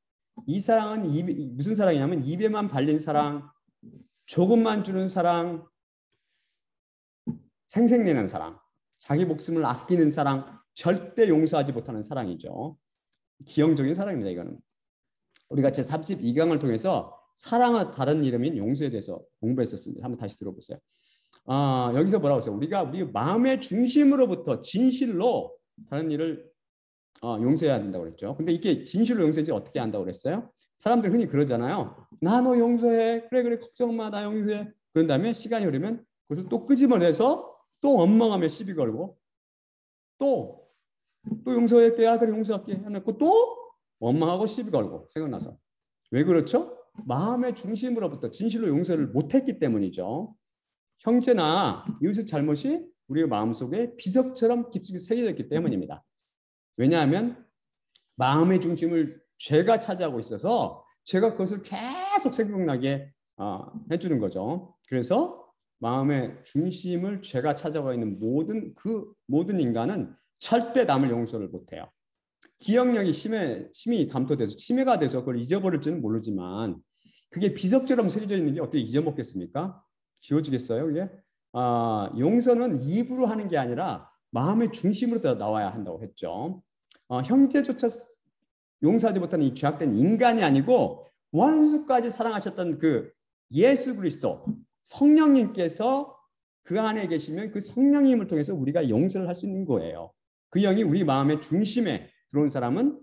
이 사랑은 무슨 사랑이냐면 입에만 발린 사랑, 조금만 주는 사랑, 생색내는 사랑, 자기 목숨을 아끼는 사랑, 절대 용서하지 못하는 사랑이죠. 기형적인 사랑입니다. 이거는 우리가 제32강을 통해서 사랑의 다른 이름인 용서에 대해서 공부했었습니다. 한번 다시 들어보세요. 여기서 뭐라고 했어요? 우리가 우리 마음의 중심으로부터 진실로 다른 일을 용서해야 된다고 그랬죠. 근데 이게 진실로 용서인지 어떻게 한다고 그랬어요? 사람들 흔히 그러잖아요. 나 너 용서해. 그래 걱정 마. 나 용서해. 그런 다음에 시간이 흐르면 그것을 또 끄집어내서 또 원망하며 시비 걸고 또 용서할게. 그래 용서할게. 해놓고 또 원망하고 시비 걸고 생각나서. 왜 그렇죠? 마음의 중심으로부터 진실로 용서를 못했기 때문이죠. 형제나 이웃의 잘못이 우리의 마음속에 비석처럼 깊숙이 새겨져 있기 때문입니다. 왜냐하면 마음의 중심을 죄가 차지하고 있어서 죄가 그것을 계속 생각나게 해주는 거죠. 그래서 마음의 중심을 죄가 찾아가 있는 모든 인간은 절대 남을 용서를 못해요. 기억력이 심히 감토돼서 치매가 돼서 그걸 잊어버릴지는 모르지만 그게 비석처럼 새겨져 있는 게 어떻게 잊어먹겠습니까? 지워지겠어요? 이게 용서는 입으로 하는 게 아니라 마음의 중심으로 나와야 한다고 했죠. 형제조차 용서하지 못하는 이 죄악된 인간이 아니고 원수까지 사랑하셨던 그 예수 그리스도 성령님께서 그 안에 계시면 그 성령님을 통해서 우리가 용서를 할 수 있는 거예요. 그 영이 우리 마음의 중심에 들어온 사람은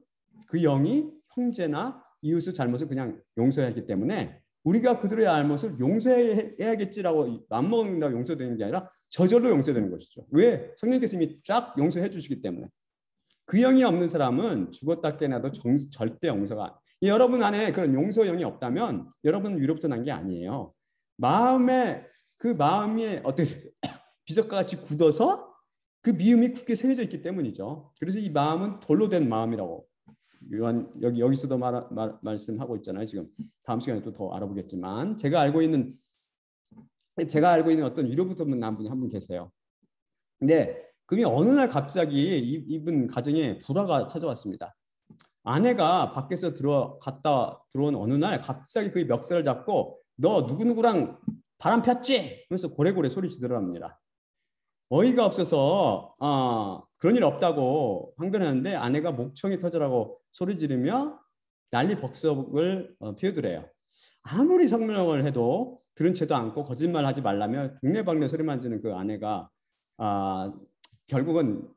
그 영이 형제나 이웃의 잘못을 그냥 용서했기 때문에 우리가 그들의 잘못을 용서해야겠지라고 맘먹는다고 용서되는 게 아니라 저절로 용서되는 것이죠. 왜? 성령께서 이미 쫙 용서해 주시기 때문에. 그 영이 없는 사람은 죽었다 깨어나도 절대 용서가 여러분 안에 그런 용서 영이 없다면 여러분은 위로부터 난 게 아니에요. 마음이 어떻게 비석과 같이 굳어서 그 미움이 굳게 새겨져 있기 때문이죠. 그래서 이 마음은 돌로 된 마음이라고 여기서도 말씀하고 있잖아요. 지금 다음 시간에 또 더 알아보겠지만 제가 알고 있는 어떤 위로부터 난 분이 한 분 계세요. 근데 그게 어느 날 갑자기 이분 가정에 불화가 찾아왔습니다. 아내가 밖에서 들어온 어느 날 갑자기 그 멱살을 잡고 너 누구누구랑 바람 폈지? 하면서 고래고래 소리 지르랍니다. 어이가 없어서 그런 일 없다고 항변하는데 아내가 목청이 터져라고 소리 지르며 난리 법석을 피우더래요. 아무리 성명을 해도 들은 채도 않고 거짓말하지 말라며 동네방네 소리만 지는 그 아내가 결국은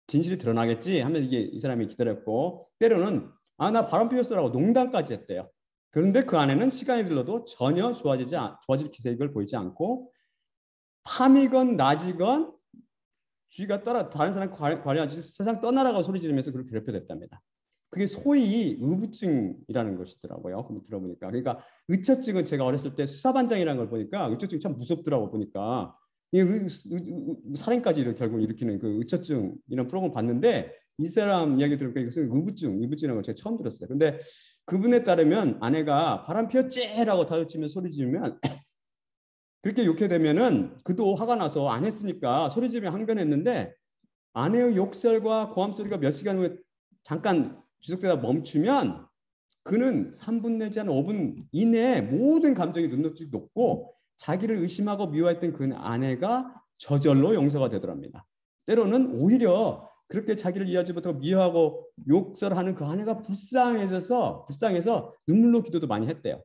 진실이 드러나겠지 하면서 이 사람이 기다렸고 때로는 나 바람 피웠어라고 농담까지 했대요. 그런데 그 아내는 시간이 들러도 전혀 좋아질 기색을 보이지 않고 밤이건 낮이건 쥐가 다른 사람 관리하지 세상 떠나라고 소리 지르면서 그렇게 괴롭혀댔답니다. 그게 소위 의부증이라는 것이더라고요. 그럼 들어보니까. 그러니까 의처증은 제가 어렸을 때 수사반장이라는 걸 보니까 의처증이 참 무섭더라고 보니까 살인까지 결국 일으키는 그 의처증 이런 프로그램 봤는데 이 사람 이야기 들으니까 이것은 의부증이라는 걸 제가 처음 들었어요. 근데 그분에 따르면 아내가 바람 피웠지라고 다그치면서 소리 지르면 그렇게 욕해 되면은 그도 화가 나서 안 했으니까 소리 지르며 항변했는데 아내의 욕설과 고함 소리가 몇 시간 후에 잠깐 지속되다 멈추면 그는 3분 내지 한 5분 이내에 모든 감정이 눈높이 높고 자기를 의심하고 미워했던 그 아내가 저절로 용서가 되더랍니다. 때로는 오히려 그렇게 자기를 이해하지 못하고 미워하고 욕설하는 그 아내가 불쌍해서 눈물로 기도도 많이 했대요.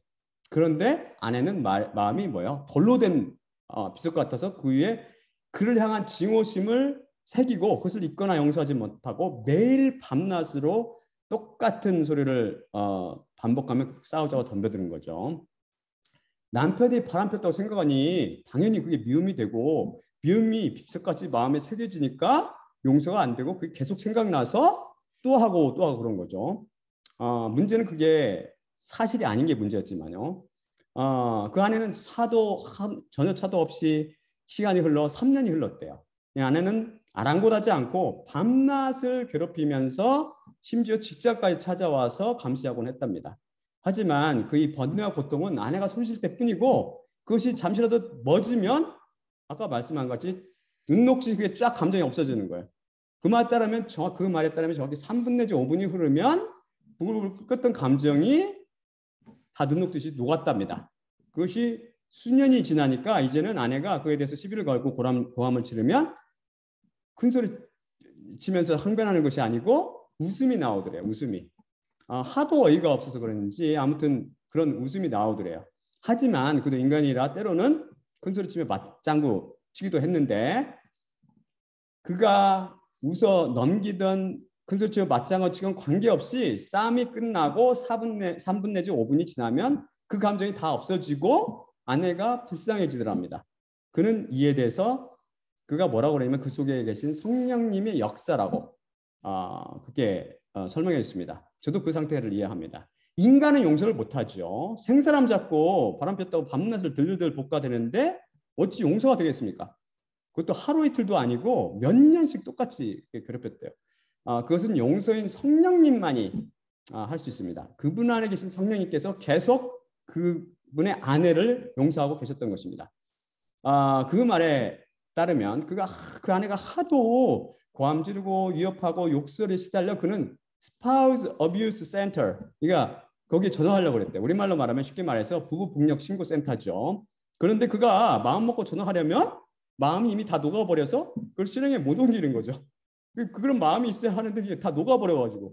그런데 아내는 마음이 뭐예요? 돌로 된 비석 같아서 그 위에 그를 향한 증오심을 새기고 그것을 잊거나 용서하지 못하고 매일 밤낮으로 똑같은 소리를 반복하며 싸우자고 덤벼드는 거죠. 남편이 바람 폈다고 생각하니 당연히 그게 미움이 되고 미움이 비석같이 마음에 새겨지니까 용서가 안 되고 그게 계속 생각나서 또 하고 또 하고 그런 거죠. 문제는 그게 사실이 아닌 게 문제였지만요. 그 안에는 전혀 차도 없이 시간이 흘러 3년이 흘렀대요. 이 아내는 아랑곳하지 않고 밤낮을 괴롭히면서 심지어 직장까지 찾아와서 감시하곤 했답니다. 하지만 그 이 번뇌와 고통은 아내가 손실 때뿐이고 그것이 잠시라도 멎으면 아까 말씀한 같이 눈녹이 그게 쫙 감정이 없어지는 거예요. 그 말에 따르면 정확히 3분 내지 5분이 흐르면 부글부글 끓던 감정이 다 눈녹듯이 녹았답니다. 그것이 수년이 지나니까 이제는 아내가 그에 대해서 시비를 걸고 고함을 치르면 큰 소리 치면서 항변하는 것이 아니고 웃음이 나오더래요. 웃음이. 하도 어이가 없어서 그런지 아무튼 그런 웃음이 나오더래요. 하지만 그도 인간이라 때로는 큰 소리 치며 맞장구 치기도 했는데 그가 웃어 넘기던 큰소리 치며 맞장구 치건 관계없이 싸움이 끝나고 3분 내지 5분이 지나면 그 감정이 다 없어지고 아내가 불쌍해지더랍니다. 그는 이에 대해서 그가 뭐라고 그러냐면 그 속에 계신 성령님의 역사라고 그게 설명해 있습니다. 저도 그 상태를 이해합니다. 인간은 용서를 못하죠. 생사람 잡고 바람 폈다고 밤낮을 들들들 볶아대는데 어찌 용서가 되겠습니까? 그것도 하루 이틀도 아니고 몇 년씩 똑같이 괴롭혔대요. 그것은 용서인 성령님만이 할 수 있습니다. 그분 안에 계신 성령님께서 계속 그분의 아내를 용서하고 계셨던 것입니다. 그 말에 따르면 그 아내가 하도 고함 지르고 위협하고 욕설에 시달려 그는 Spouse Abuse Center, 그러니까 거기에 전화하려고 그랬대. 우리말로 말하면 쉽게 말해서 부부폭력 신고센터죠. 그런데 그가 마음 먹고 전화하려면 마음이 이미 다 녹아버려서 그걸 실행에 못 옮기는 거죠. 그런 마음이 있어야 하는데 이게 다 녹아버려가지고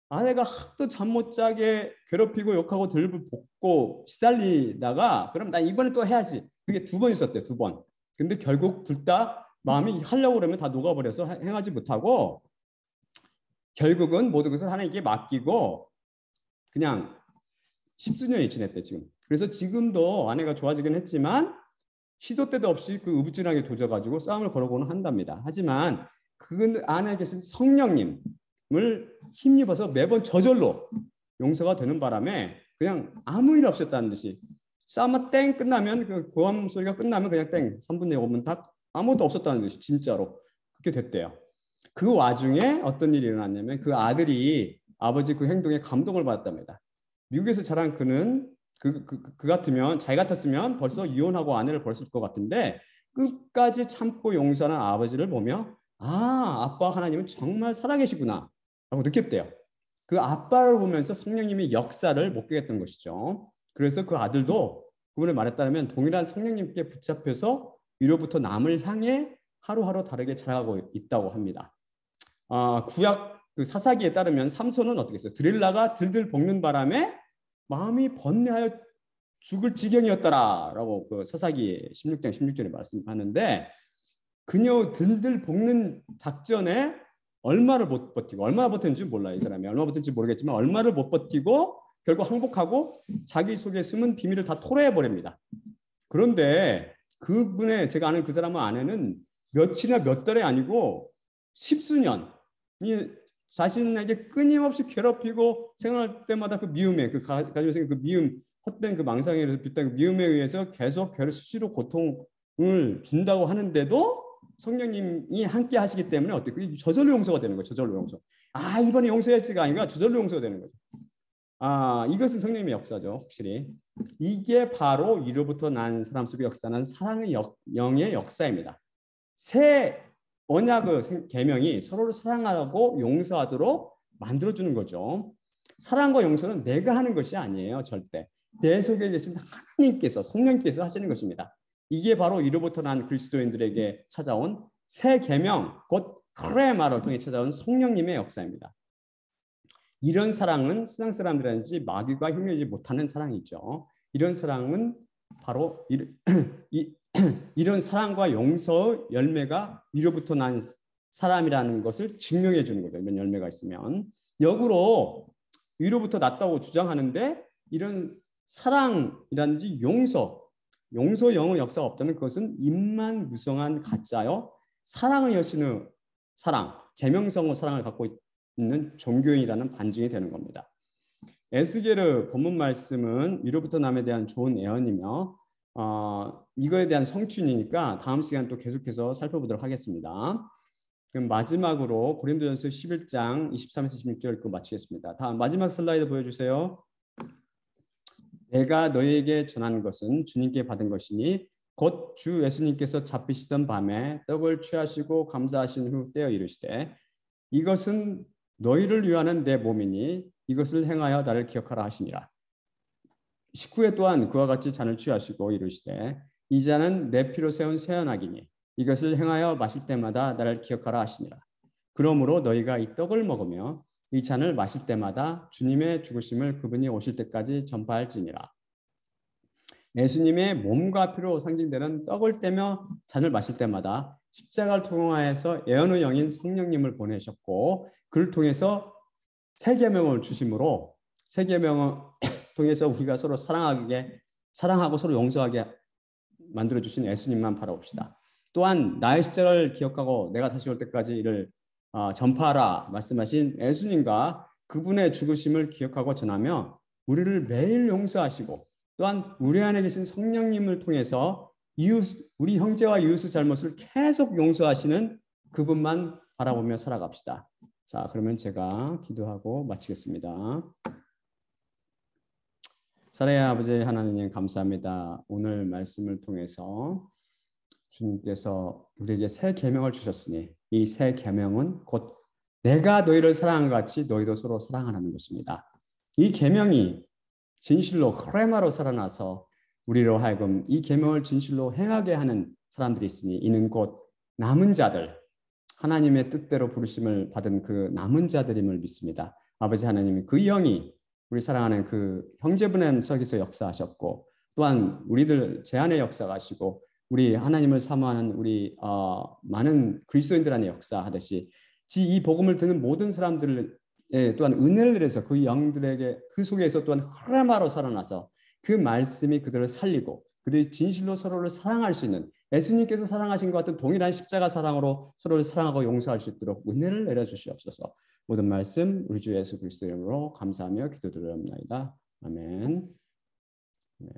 아내가 하도 잠 못 자게 괴롭히고 욕하고 들볶고 시달리다가 그럼 나 이번에 또 해야지. 그게 2번 있었대요. 2번. 근데 결국 둘 다 마음이 하려고 그러면 다 녹아버려서 행하지 못하고 결국은 모든 것을 하나님께 맡기고 그냥 10수년이 지냈대 지금. 그래서 지금도 아내가 좋아지긴 했지만 시도 때도 없이 그 우부진하게 도져가지고 싸움을 걸어보는 한답니다. 하지만 그 안에 계신 성령님을 힘입어서 매번 저절로 용서가 되는 바람에 그냥 아무 일 없었다는 듯이 싸움만 땡 끝나면 그 고함 소리가 끝나면 그냥 땡 3분 내 5분 딱 아무것도 없었다는 듯이 진짜로 그렇게 됐대요. 그 와중에 어떤 일이 일어났냐면 그 아들이 아버지 그 행동에 감동을 받았답니다. 미국에서 자란 그는 그 같으면 자기 같았으면 벌써 이혼하고 아내를 벌었을 것 같은데 끝까지 참고 용서하는 아버지를 보며 아빠 하나님은 정말 살아계시구나 라고 느꼈대요. 그 아빠를 보면서 성령님의 역사를 목격했던 것이죠. 그래서 그 아들도 그분의 말에 따르면 동일한 성령님께 붙잡혀서 위로부터 남을 향해 하루하루 다르게 자라가고 있다고 합니다. 구약 그 사사기에 따르면 삼손은 어떻게 했어요? 드릴라가 들들 볶는 바람에 마음이 번뇌하여 죽을 지경이었더라라고 그 사사기 16장 16절에 말씀하는데 그녀 들들 볶는 작전에 얼마를 못 버티고 얼마나 버텼는지 몰라요. 이 사람이 얼마 버텼는지 모르겠지만 얼마를 못 버티고 결국 항복하고 자기 속에 숨은 비밀을 다 토로해 버립니다. 그런데 그분의 제가 아는 그 사람의 아내는 며칠이나 몇 달이 아니고 10수년이 자신에게 끊임없이 괴롭히고 생활할 때마다 그 미움에 가지고 생긴 그 미움 헛된 그 망상에 비롯된 그 미움에 의해서 계속 수시로 고통을 준다고 하는데도 성령님이 함께 하시기 때문에 어때? 그게 저절로 용서가 되는 거예요. 저절로 용서. 이번에 용서했지가 아니라 저절로 용서가 되는 거죠. 이것은 성령님의 역사죠. 확실히. 이게 바로 이로부터 난 사람 속의 역사는 사랑의 영의 역사입니다. 새 언약의 계명이 서로를 사랑하고 용서하도록 만들어주는 거죠. 사랑과 용서는 내가 하는 것이 아니에요. 절대. 내 속에 계신 하나님께서 성령께서 하시는 것입니다. 이게 바로 이로부터 난 그리스도인들에게 찾아온 새 계명, 곧 크레마를 통해 찾아온 성령님의 역사입니다. 이런 사랑은 세상 사람들이라든지 마귀가 흉내내지 못하는 사랑이죠. 이런 사랑은 바로 이런 사랑과 용서의 열매가 위로부터 난 사람이라는 것을 증명해 주는 거죠. 이런 열매가 있으면. 역으로 위로부터 났다고 주장하는데 이런 사랑이라든지 용서 영의 역사가 없다면 그것은 입만 무성한 가짜요. 사랑을 여시는 계명성의 사랑을 갖고 있는 종교인이라는 반증이 되는 겁니다. 에스겔의 본문 말씀은 위로부터 남에 대한 좋은 예언이며 이거에 대한 성취니까 다음 시간 또 계속해서 살펴보도록 하겠습니다. 그럼 마지막으로 고린도전서 11장 23에서 26절 읽고 마치겠습니다. 다음 마지막 슬라이드 보여주세요. 내가 너희에게 전한 것은 주님께 받은 것이니 곧 주 예수님께서 잡히시던 밤에 떡을 취하시고 감사하신 후 떼어 이르시되 이것은 너희를 위하는 내 몸이니 이것을 행하여 나를 기억하라 하시니라. 식후에 또한 그와 같이 잔을 취하시고 이르시되 이 잔은 내 피로 세운 새 언약이니 이것을 행하여 마실 때마다 나를 기억하라 하시니라. 그러므로 너희가 이 떡을 먹으며 이 잔을 마실 때마다 주님의 죽으심을 그분이 오실 때까지 전파할지니라. 예수님의 몸과 피로 상징되는 떡을 떼며 잔을 마실 때마다 십자가를 통하여서 예언의 영인 성령님을 보내셨고 그를 통해서 새 계명을 주심으로 새 계명을 통해서 우리가 서로 사랑하고 서로 용서하게 만들어 주신 예수님만 바라봅시다. 또한 나의 십자가를 기억하고 내가 다시 올 때까지 이를 전파하라 말씀하신 예수님과 그분의 죽으심을 기억하고 전하며 우리를 매일 용서하시고 또한 우리 안에 계신 성령님을 통해서 우리 형제와 이웃의 잘못을 계속 용서하시는 그분만 바라보며 살아갑시다. 자, 그러면 제가 기도하고 마치겠습니다. 사랑의 아버지 하나님 감사합니다. 오늘 말씀을 통해서 주님께서 우리에게 새 계명을 주셨으니 이 새 계명은 곧 내가 너희를 사랑한 것 같이 너희도 서로 사랑하라는 것입니다. 이 계명이 진실로 크레마로 살아나서 우리로 하여금 이 계명을 진실로 행하게 하는 사람들이 있으니 이는 곧 남은 자들, 하나님의 뜻대로 부르심을 받은 그 남은 자들임을 믿습니다. 아버지 하나님, 그 영이 우리 사랑하는 그 형제분의 속에서 역사하셨고 또한 우리들 제 안에 역사하시고 우리 하나님을 사모하는 우리 많은 그리스도인들 안에 역사하듯이 이 복음을 듣는 모든 사람들을 또한 은혜를 내려서 그 영들에게 그 속에서 또한 흐레마로 살아나서 그 말씀이 그들을 살리고 그들이 진실로 서로를 사랑할 수 있는 예수님께서 사랑하신 것 같은 동일한 십자가 사랑으로 서로를 사랑하고 용서할 수 있도록 은혜를 내려주시옵소서. 모든 말씀 우리 주 예수 그리스도 이름으로 감사하며 기도드리옵나이다. 아멘. 네.